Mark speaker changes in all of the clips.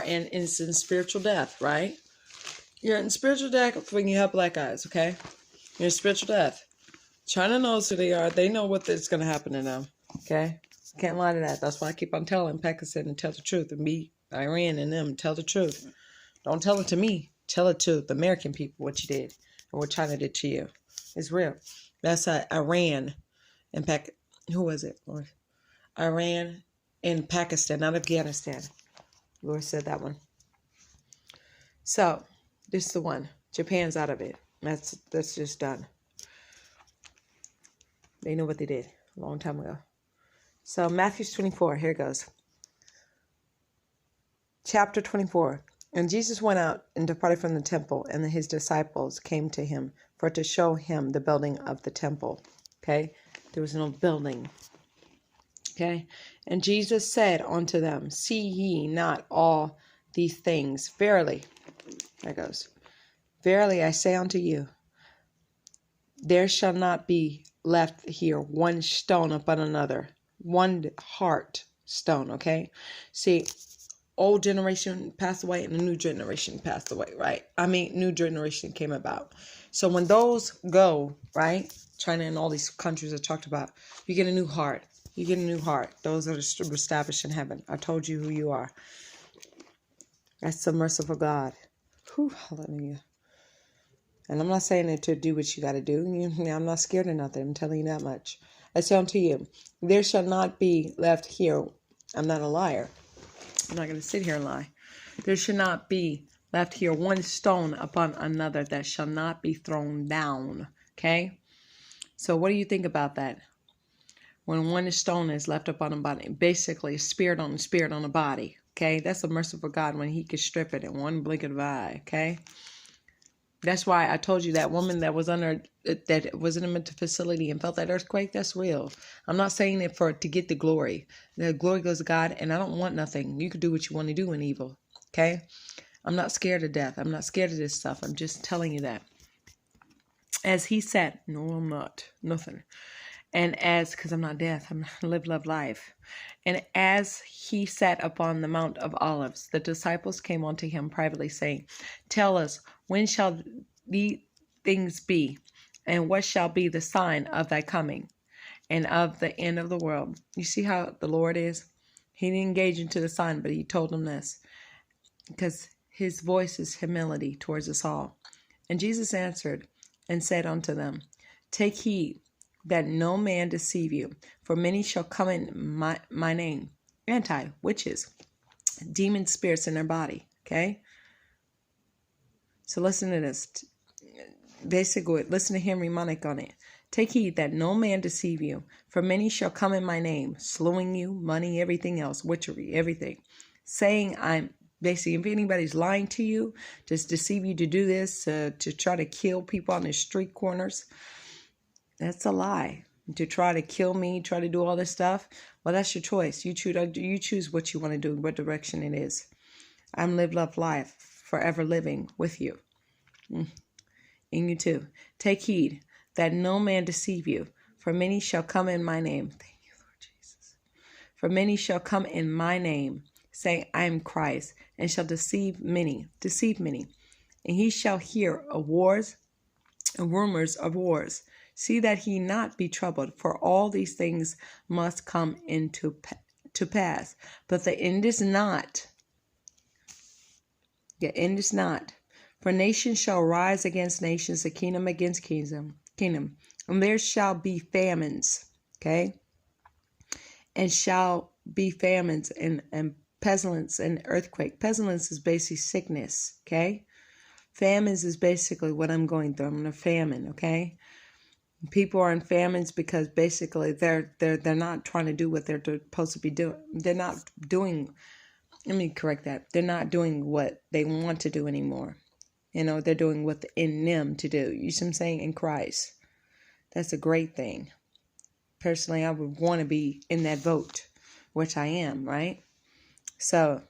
Speaker 1: and it's in spiritual death, right? You're in spiritual death when you have black eyes, okay? You're in spiritual death. China knows who they are. They know what is going to happen to them, okay? Can't lie to that. That's why I keep on telling Pakistan to tell the truth, and be Iran and them tell the truth. Don't tell it to me. Tell it to the American people what you did and what China did to you. It's real. That's Iran and who was it, Lord? Iran and Pakistan, not Afghanistan. Lord said that one. So, this is the one. Japan's out of it. That's just done. They know what they did a long time ago. So, Matthew 24, here it goes. Chapter 24. And Jesus went out and departed from the temple, and his disciples came to him for to show him the building of the temple. Okay? There was no building. Okay? And Jesus said unto them, see ye not all these things? Verily, there it goes. Verily I say unto you, there shall not be left here one stone upon another, one heart stone, okay? See, old generation passed away and the new generation passed away, right? New generation came about. So when those go, right, China and all these countries I talked about, you get a new heart. You get a new heart. Those are established in heaven. I told you who you are. That's the merciful God. Whew, hallelujah. And I'm not saying it to do what you got to do. I'm not scared of nothing. I'm telling you that much. I say unto you, there shall not be left here. I'm not a liar. I'm not going to sit here and lie. There shall not be left here one stone upon another that shall not be thrown down. Okay? So what do you think about that? When one stone is left upon a body, basically spirit on a body. Okay? That's a merciful God when he could strip it in one blink of an eye. Okay? That's why I told you that woman that was in a mental facility and felt that earthquake, that's real. I'm not saying it to get the glory. The glory goes to God, and I don't want nothing. You can do what you want to do in evil, okay? I'm not scared of death. I'm not scared of this stuff. I'm just telling you that. As he said, no, I'm not. Nothing. And because I'm not death, I'm live, love, life. And as he sat upon the Mount of Olives, the disciples came unto him privately, saying, tell us, when shall these things be? And what shall be the sign of thy coming and of the end of the world? You see how the Lord is? He didn't engage into the sign, but he told them this, because his voice is humility towards us all. And Jesus answered and said unto them, take heed that no man deceive you, for many shall come in my name, witches, demon spirits in their body, okay? So listen to this. Basically, listen to Henry Monick on it. Take heed that no man deceive you, for many shall come in my name, slewing you, money, everything else, witchery, everything, saying basically, if anybody's lying to you, just deceive you to do this, to try to kill people on the street corners, that's a lie. To try to kill me, try to do all this stuff, well, that's your choice. You choose what you want to do, what direction it is. I'm live, love, life, forever living with you. And you too. Take heed that no man deceive you, for many shall come in my name. Thank you, Lord Jesus. For many shall come in my name, saying, I am Christ, and shall deceive many. And he shall hear of wars and rumors of wars. See that he not be troubled, for all these things must come to pass. But the end is not. The end is not. For nation shall rise against nations, a kingdom against kingdom. And there shall be famines, okay? And shall be famines and pestilence and earthquake. Pestilence is basically sickness, okay? Famines is basically what I'm going through. I'm in a famine, okay? People are in famines because basically they're not trying to do what they're supposed to be doing. They're not doing, let me correct that. They're not doing what they want to do anymore. They're doing what's in them to do. You see what I'm saying? In Christ. That's a great thing. Personally, I would want to be in that vote, which I am, right? So,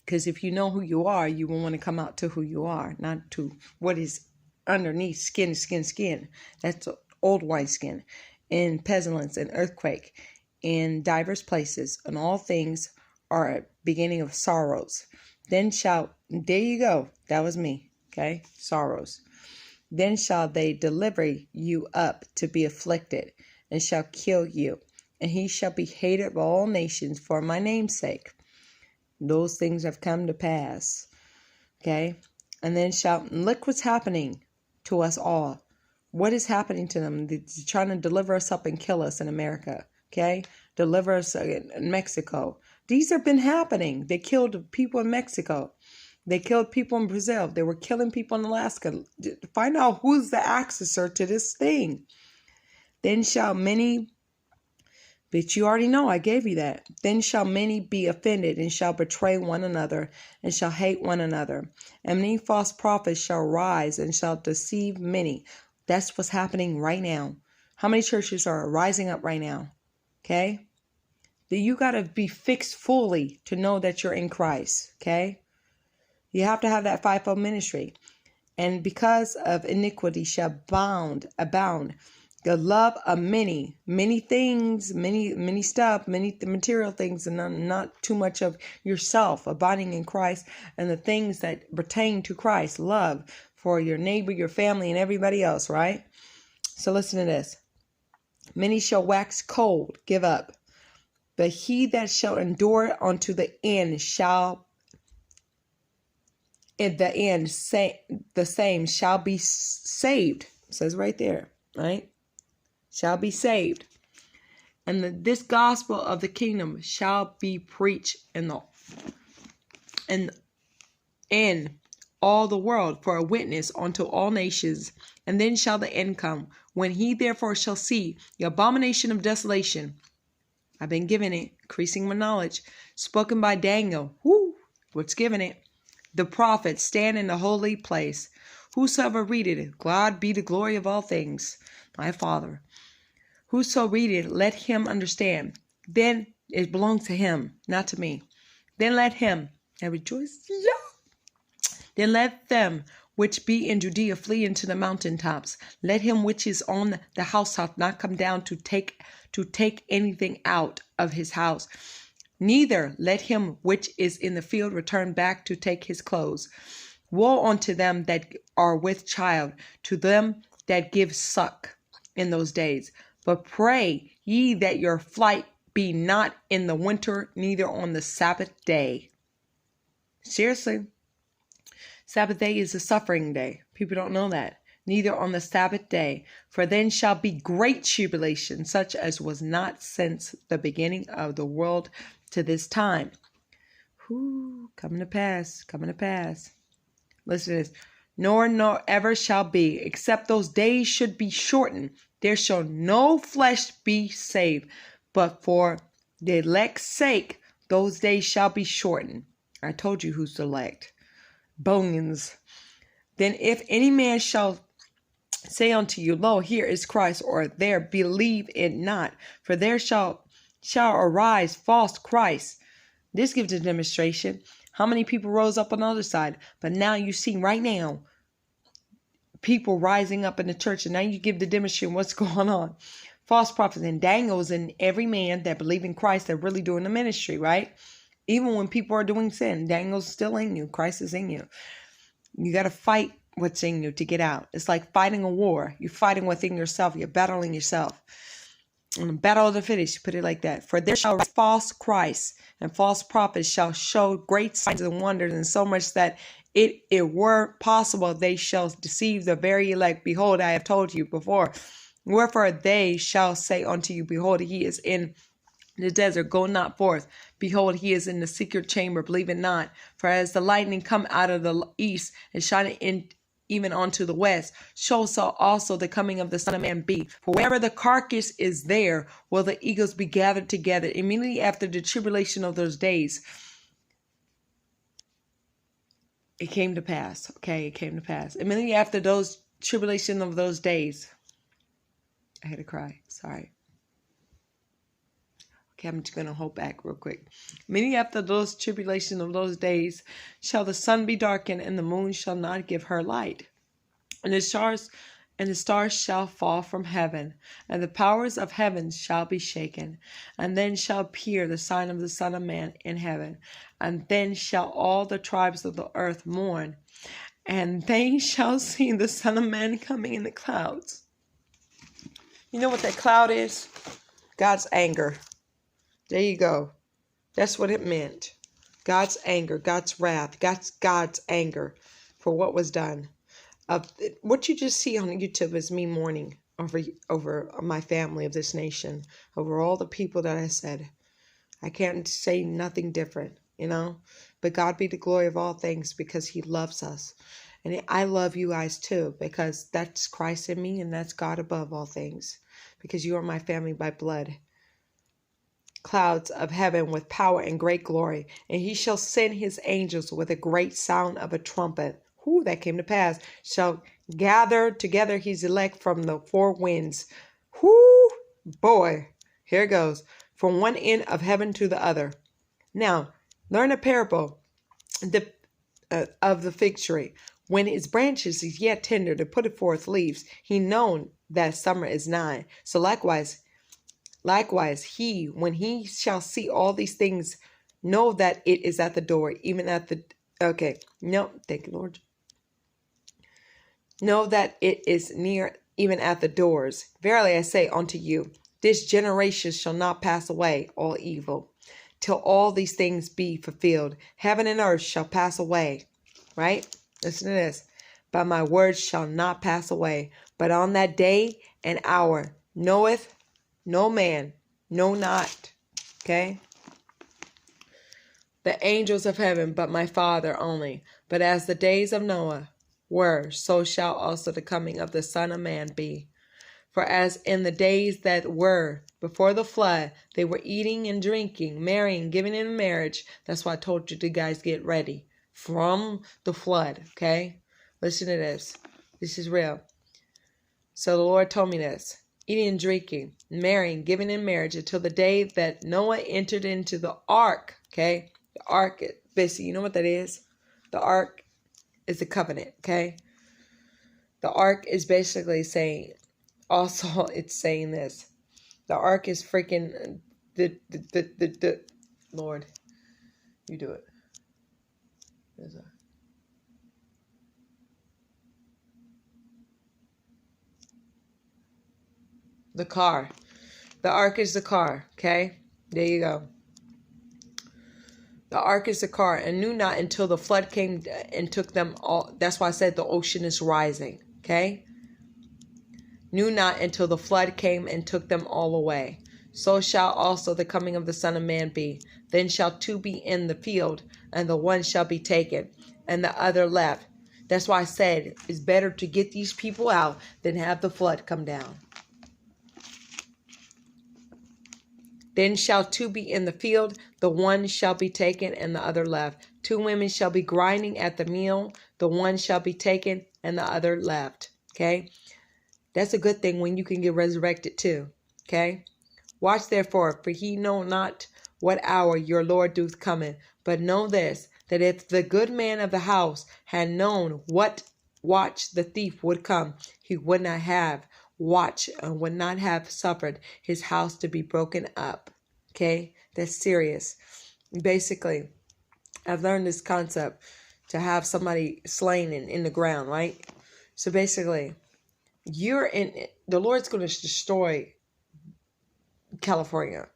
Speaker 1: because if you know who you are, you will want to come out to who you are, not to what is underneath skin. That's old wineskin. In pestilence and earthquake, in diverse places, and all things are a beginning of sorrows. Then shall, there you go, that was me, okay, sorrows. Then shall they deliver you up to be afflicted, and shall kill you, and he shall be hated of all nations for my name's sake. Those things have come to pass, okay? And then look what's happening to us all. What is happening to them? They're trying to deliver us up and kill us in America, okay? Deliver us in Mexico. These have been happening. They killed people in Mexico. They killed people in Brazil. They were killing people in Alaska. Find out who's the accessor to this thing. Then shall many, but you already know, I gave you that. Then shall many be offended, and shall betray one another, and shall hate one another. And many false prophets shall rise, and shall deceive many. That's what's happening right now. How many churches are rising up right now? Okay? That you got to be fixed fully to know that you're in Christ. Okay? You have to have that fivefold ministry. And because of iniquity shall abound. The love of many things, many stuff, many material things, and not too much of yourself, abiding in Christ and the things that pertain to Christ. Love for your neighbor, your family, and everybody else, right? So listen to this. Many shall wax cold, give up. But he that shall endure unto the end shall, at the end, the same shall be saved. It says right there, right? Shall be saved. And this gospel of the kingdom shall be preached in all the world for a witness unto all nations. And then shall the end come, when he therefore shall see the abomination of desolation. I've been given it, increasing my knowledge, spoken by Daniel. What's given it? The prophet stand in the holy place. Whosoever readeth it, God be the glory of all things, my Father. Whoso readeth, let him understand. Then it belongs to him, not to me. Then let him that rejoice. Then let them which be in Judea flee into the mountaintops. Let him which is on the housetop not come down to take anything out of his house. Neither let him which is in the field return back to take his clothes. Woe unto them that are with child, to them that give suck in those days. But pray ye that your flight be not in the winter, neither on the Sabbath day. Seriously. Sabbath day is a suffering day. People don't know that. Neither on the Sabbath day. For then shall be great tribulation, such as was not since the beginning of the world to this time. Coming to pass, coming to pass. Listen to this. Nor ever shall be, except those days should be shortened. There shall no flesh be saved, but for the elect's sake, those days shall be shortened. I told you who's the elect. Bones. Then if any man shall say unto you, Lo, here is Christ, or there, believe it not. For there shall arise false Christ. This gives a demonstration. How many people rose up on the other side? But now you see right now, people rising up in the church, and now you give the demonstration what's going on. False prophets, and Daniel's in every man that believe in Christ, they're really doing the ministry, right? Even when people are doing sin, Daniel's still in you. Christ is in you. You got to fight what's in you to get out. It's like fighting a war. You're fighting within yourself. You're battling yourself. In the battle of the fittest, you put it like that. For there shall rise false Christ, and false prophets shall show great signs and wonders, and so much that it were possible they shall deceive the very elect. Behold, I have told you before. Wherefore they shall say unto you, Behold, he is in the desert, go not forth. Behold, he is in the secret chamber, believe it not. For as the lightning come out of the east and shine in even unto the west, so shall also the coming of the Son of Man be. For wherever the carcass is, there will the eagles be gathered together. Immediately after the tribulation of those days, it came to pass. Okay, it came to pass. Immediately after those tribulation of those days, I had to cry. Sorry. Okay, I'm just going to hold back real quick. Immediately after those tribulation of those days, shall the sun be darkened, and the moon shall not give her light. And the stars and the stars shall fall from heaven, and the powers of heaven shall be shaken. And then shall appear the sign of the Son of Man in heaven. And then shall all the tribes of the earth mourn, and they shall see the Son of Man coming in the clouds. You know what that cloud is? God's anger. There you go. That's what it meant. God's anger, God's wrath, God's anger for what was done. What you just see on YouTube is me mourning over my family of this nation, over all the people that I said. I can't say nothing different, But God be the glory of all things because he loves us. And I love you guys too because that's Christ in me and that's God above all things because you are my family by blood. Clouds of heaven with power and great glory, and he shall send his angels with a great sound of a trumpet. That came to pass. Shall gather together his elect from the four winds. Boy, here it goes. From one end of heaven to the other. Now, learn a parable of the fig tree. When its branches is yet tender to put it forth leaves, he known that summer is nigh. So likewise, he, when he shall see all these things, know that it is at the door, even at the... Okay, no, thank you, Lord. Know that it is near, even at the doors. Verily I say unto you, this generation shall not pass away, all evil, till all these things be fulfilled. Heaven and earth shall pass away. Right? Listen to this. But my words shall not pass away. But on that day and hour knoweth no man, no not. Okay? The angels of heaven, but my Father only. But as the days of Noah were, so shall also the coming of the Son of Man be. For as in the days that were before the flood, they were eating and drinking, marrying, giving in marriage. That's why I told you to guys get ready from the flood. Okay? Listen to this. This is real. So the Lord told me this. Eating and drinking, marrying, giving in marriage until the day that Noah entered into the ark. Okay? The ark, basically, you know what that is? The ark is the covenant, okay? The ark is basically saying, also it's saying this. The ark is freaking, the Lord, you do it. The car. The ark is the car, okay? There you go. The ark is the car, and knew not until the flood came and took them all. That's why I said the ocean is rising. Okay? Knew not until the flood came and took them all away. So shall also the coming of the Son of Man be. Then shall two be in the field, and the one shall be taken, and the other left. That's why I said it's better to get these people out than have the flood come down. Then shall two be in the field, the one shall be taken, and the other left. Two women shall be grinding at the mill, the one shall be taken, and the other left. Okay? That's a good thing when you can get resurrected too. Okay? Watch therefore, for he know not what hour your Lord doth come in. But know this, that if the good man of the house had known what watch the thief would come, he would not have watch and would not have suffered his house to be broken up. Okay? That's serious. Basically, I've learned this concept to have somebody slain in the ground, right? So basically, the Lord's going to destroy California,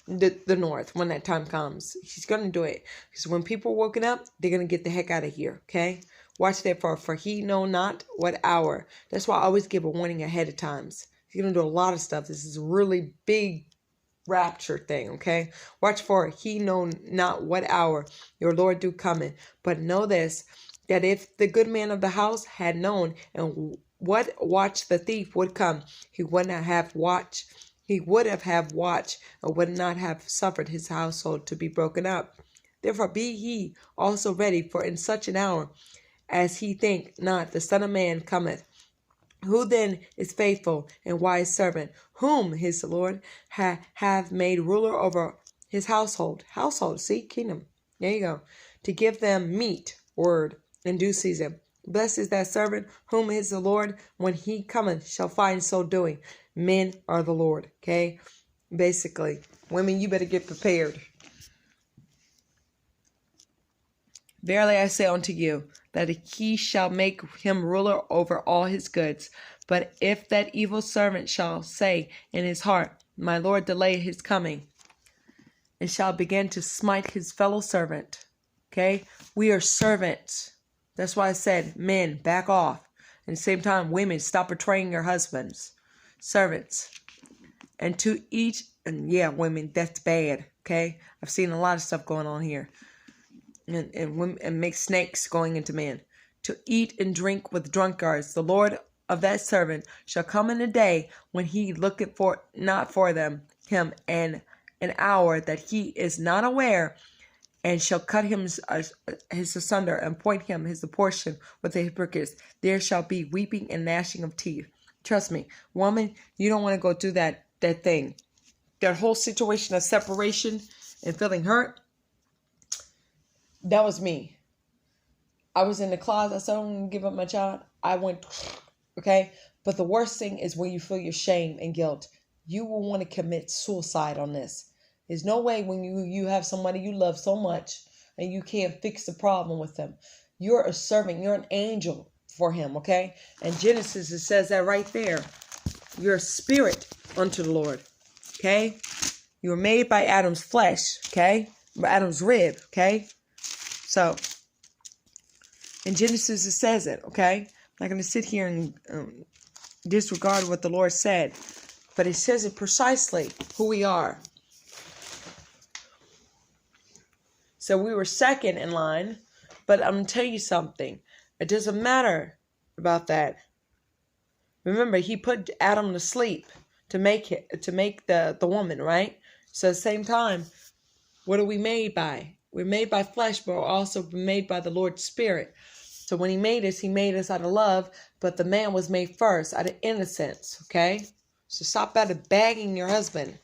Speaker 1: the North, when that time comes. He's going to do it. Because when people are woken up, they're going to get the heck out of here, okay? Watch therefore, for he know not what hour. That's why I always give a warning ahead of times. He's going to do a lot of stuff. This is a really big rapture thing, okay? Watch for he know not what hour your Lord do coming. But know this, that if the good man of the house had known and what watch the thief would come, he would not have watch. He would have watched and would not have suffered his household to be broken up. Therefore be ye also ready, for in such an hour as he think not, the Son of Man cometh. Who then is faithful and wise servant, whom his Lord have made ruler over his household? Household, see, kingdom. There you go. To give them meat, word, in due season. Blessed is that servant whom is the Lord when he cometh shall find so doing. Men are the Lord. Okay? Basically, women, you better get prepared. Verily I say unto you, that he shall make him ruler over all his goods. But if that evil servant shall say in his heart, my Lord delay his coming, and shall begin to smite his fellow servant. Okay? We are servants. That's why I said, men, back off. At the same time, women, stop betraying your husbands. Servants. And to eat, and yeah, women, that's bad. Okay? I've seen a lot of stuff going on here. And make snakes going into men. To eat and drink with drunkards. The Lord of that servant shall come in a day when he looketh for not for him, and an hour that he is not aware, and shall cut him his asunder, and point him his portion with the hypocrites. There shall be weeping and gnashing of teeth. Trust me, woman, you don't want to go through that thing. That whole situation of separation and feeling hurt. That was me. I was in the closet. I said, I'm going to give up my child. I went, okay? But the worst thing is when you feel your shame and guilt. You will want to commit suicide on this. There's no way when you have somebody you love so much and you can't fix the problem with them. You're a servant. You're an angel for him, okay? And Genesis, it says that right there. You're a spirit unto the Lord, okay? You were made by Adam's flesh, okay? By Adam's rib, okay? So, in Genesis, it says it, okay? I'm not going to sit here and disregard what the Lord said. But it says it precisely who we are. So we were second in line. But I'm going to tell you something. It doesn't matter about that. Remember, he put Adam to sleep to make the woman, right? So at the same time, what are we made by? We're made by flesh, but we're also made by the Lord's Spirit. So when he made us out of love, but the man was made first out of innocence, okay? So stop out of bagging your husband.